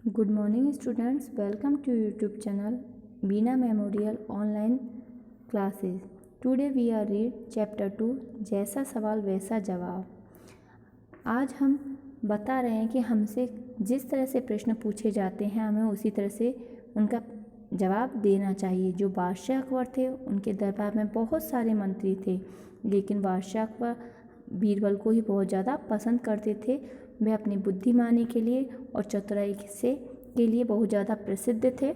Good morning students, welcome to YouTube channel Bina Memorial Online Classes. Today we are read chapter 2 जैसा सवाल वैसा जवाब। आज हम बता रहे हैं कि हमसे जिस तरह से प्रश्न पूछे जाते हैं हमें उसी तरह से उनका जवाब देना चाहिए। जो बादशाह अकबर थे उनके दरबार में बहुत सारे मंत्री थे, लेकिन बादशाह अकबर बीरबल को ही बहुत ज़्यादा पसंद करते थे। वह अपनी बुद्धिमानी के लिए और चतुराई के लिए बहुत ज़्यादा प्रसिद्ध थे।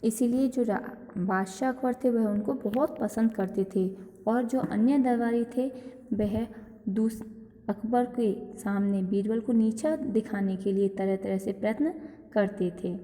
इसीलिए जो बादशाह अकबर थे वह उनको बहुत पसंद करते थे, और जो अन्य दरबारी थे वह अकबर के सामने बीरबल को नीचा दिखाने के लिए तरह तरह से प्रयत्न करते थे।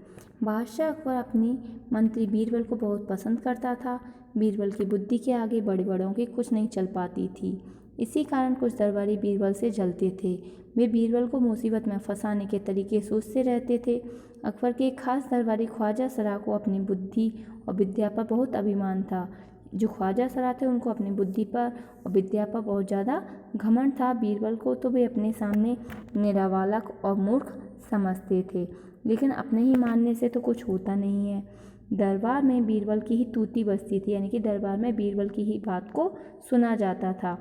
बादशाह अकबर अपनी मंत्री बीरबल को बहुत पसंद करता था। बीरबल की बुद्धि के आगे बड़े बड़ों की कुछ नहीं चल पाती थी। इसी कारण कुछ दरबारी बीरबल से जलते थे। वे बीरबल को मुसीबत में फंसाने के तरीके सोचते रहते थे। अकबर के एक खास दरबारी ख्वाजा सरा को अपनी बुद्धि और विद्या पर बहुत अभिमान था। जो ख्वाजा सरा थे उनको अपनी बुद्धि पर और विद्या पर बहुत ज़्यादा घमंड था। बीरबल को तो वे अपने सामने निरावालक और मूर्ख समझते थे, लेकिन अपने ही मानने से तो कुछ होता नहीं है। दरबार में बीरबल की ही तूती बजती थी, यानी कि दरबार में बीरबल की ही बात को सुना जाता था।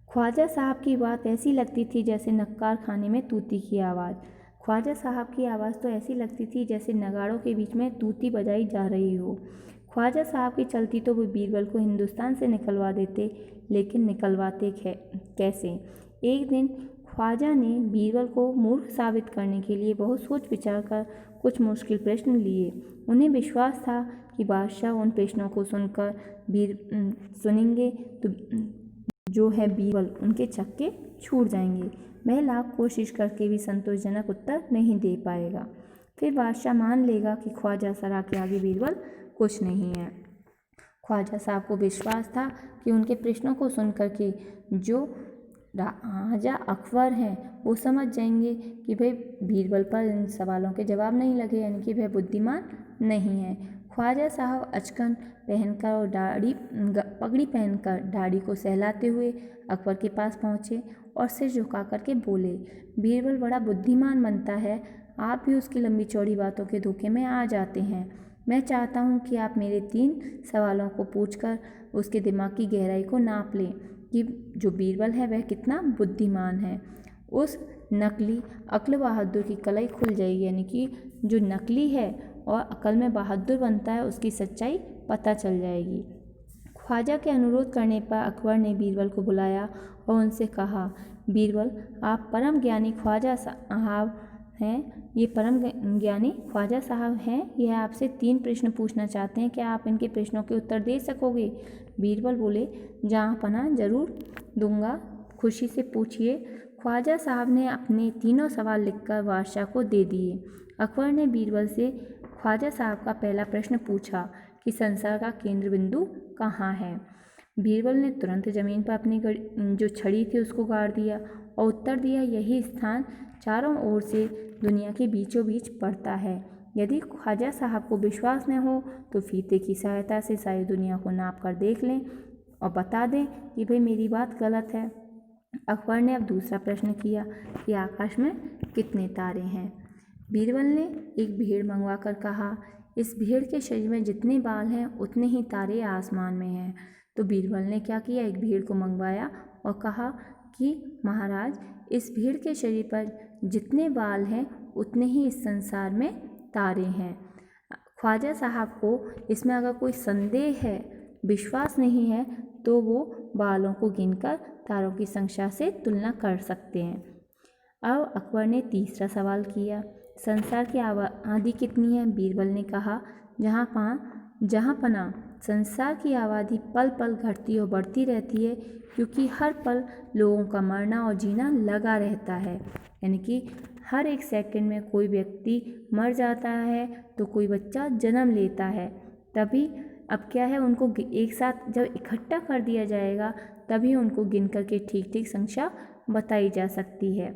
ख्वाजा साहब की बात ऐसी लगती थी जैसे नक्कार खाने में तूती की आवाज़। ख्वाजा साहब की आवाज़ तो ऐसी लगती थी जैसे नगाड़ों के बीच में तूती बजाई जा रही हो। ख्वाजा साहब की चलती तो वो बीरबल को हिंदुस्तान से निकलवा देते, लेकिन निकलवाते कैसे। एक दिन ख्वाजा ने बीरबल को मूर्ख साबित करने के लिए बहुत सोच विचार कर कुछ मुश्किल प्रश्न लिए। उन्हें विश्वास था कि बादशाह उन प्रश्नों को सुनेंगे तो जो है बीरबल उनके चक्के छूट जाएंगे। वह लाख कोशिश करके भी संतोषजनक उत्तर नहीं दे पाएगा। फिर बादशाह मान लेगा कि ख्वाजा सरा के आगे बीरबल कुछ नहीं है। ख्वाजा साहब को विश्वास था कि उनके प्रश्नों को सुनकर के जो राजा अकबर हैं वो समझ जाएंगे कि भाई बीरबल पर इन सवालों के जवाब नहीं लगे, यानी कि वह बुद्धिमान नहीं है। ख्वाजा साहब अचकन पहनकर और पगड़ी पहनकर दाढ़ी को सहलाते हुए अकबर के पास पहुँचे और सिर झुका करके बोले, बीरबल बड़ा बुद्धिमान बनता है, आप भी उसकी लंबी चौड़ी बातों के धोखे में आ जाते हैं। मैं चाहता हूँ कि आप मेरे 3 सवालों को पूछकर उसके दिमाग की गहराई को नाप लें कि जो बीरबल है वह कितना बुद्धिमान है। उस नकली अक्ल बहादुर की कलाई खुल जाएगी, यानी कि जो नकली है और अकल में बहादुर बनता है उसकी सच्चाई पता चल जाएगी। ख्वाजा के अनुरोध करने पर अकबर ने बीरबल को बुलाया और उनसे कहा, बीरबल आप परम ज्ञानी ख्वाजा साहब हैं, ये परम ज्ञानी ख्वाजा साहब हैं, यह आपसे 3 प्रश्न पूछना चाहते हैं, क्या आप इनके प्रश्नों के उत्तर दे सकोगे। बीरबल बोले, जहाँ पना जरूर दूंगा, खुशी से पूछिए। ख्वाजा साहब ने अपने तीनों सवाल लिखकर बादशाह को दे दिए। अकबर ने बीरबल से ख्वाजा साहब का पहला प्रश्न पूछा कि संसार का केंद्र बिंदु कहाँ है। बीरबल ने तुरंत जमीन पर अपनी जो छड़ी थी उसको गाड़ दिया और उत्तर दिया, यही स्थान चारों ओर से दुनिया के बीचों बीच पड़ता है। यदि ख्वाजा साहब को विश्वास न हो तो फीते की सहायता से सारी दुनिया को नाप कर देख लें और बता दें कि भाई मेरी बात गलत है। अकबर ने अब दूसरा प्रश्न किया कि आकाश में कितने तारे हैं। बीरबल ने एक भेड़ मंगवा कर कहा, इस भेड़ के शरीर में जितने बाल हैं उतने ही तारे आसमान में हैं। तो बीरबल ने क्या किया, एक भेड़ को मंगवाया और कहा कि महाराज, इस भेड़ के शरीर पर जितने बाल हैं उतने ही इस संसार में तारे हैं। ख्वाजा साहब को इसमें अगर कोई संदेह है, विश्वास नहीं है, तो वो बालों को गिनकर तारों की संख्या से तुलना कर सकते हैं। अब अकबर ने तीसरा सवाल किया, संसार की आबादी कितनी है। बीरबल ने कहा, जहाँ पना संसार की आबादी पल पल घटती और बढ़ती रहती है, क्योंकि हर पल लोगों का मरना और जीना लगा रहता है, यानी कि हर एक सेकंड में कोई व्यक्ति मर जाता है तो कोई बच्चा जन्म लेता है। तभी अब क्या है, उनको एक साथ जब इकट्ठा कर दिया जाएगा तभी उनको गिन करके ठीक ठीक संख्या बताई जा सकती है।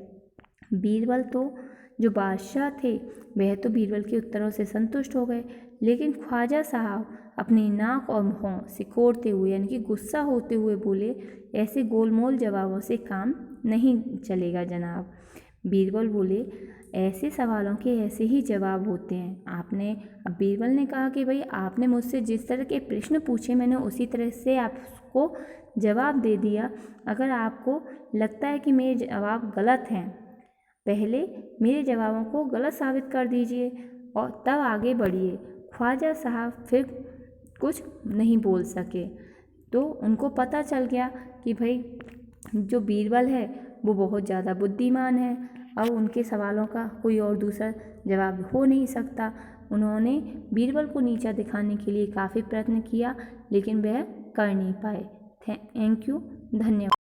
बीरबल तो जो बादशाह थे वह तो बीरबल के उत्तरों से संतुष्ट हो गए, लेकिन ख्वाजा साहब अपनी नाक और मुँह सिकोड़ते हुए, यानी कि गुस्सा होते हुए बोले, ऐसे गोलमोल जवाबों से काम नहीं चलेगा जनाब। बीरबल बोले, ऐसे सवालों के ऐसे ही जवाब होते हैं। आपने अब बीरबल ने कहा कि भाई आपने मुझसे जिस तरह के प्रश्न पूछे मैंने उसी तरह से आपको जवाब दे दिया। अगर आपको लगता है कि मेरे जवाब गलत हैं, पहले मेरे जवाबों को गलत साबित कर दीजिए और तब आगे बढ़िए। ख्वाजा साहब फिर कुछ नहीं बोल सके। तो उनको पता चल गया कि भाई जो बीरबल है वो बहुत ज़्यादा बुद्धिमान है। अब उनके सवालों का कोई और दूसरा जवाब हो नहीं सकता। उन्होंने बीरबल को नीचा दिखाने के लिए काफ़ी प्रयत्न किया, लेकिन वह कर नहीं पाए। थैंक यू, धन्यवाद।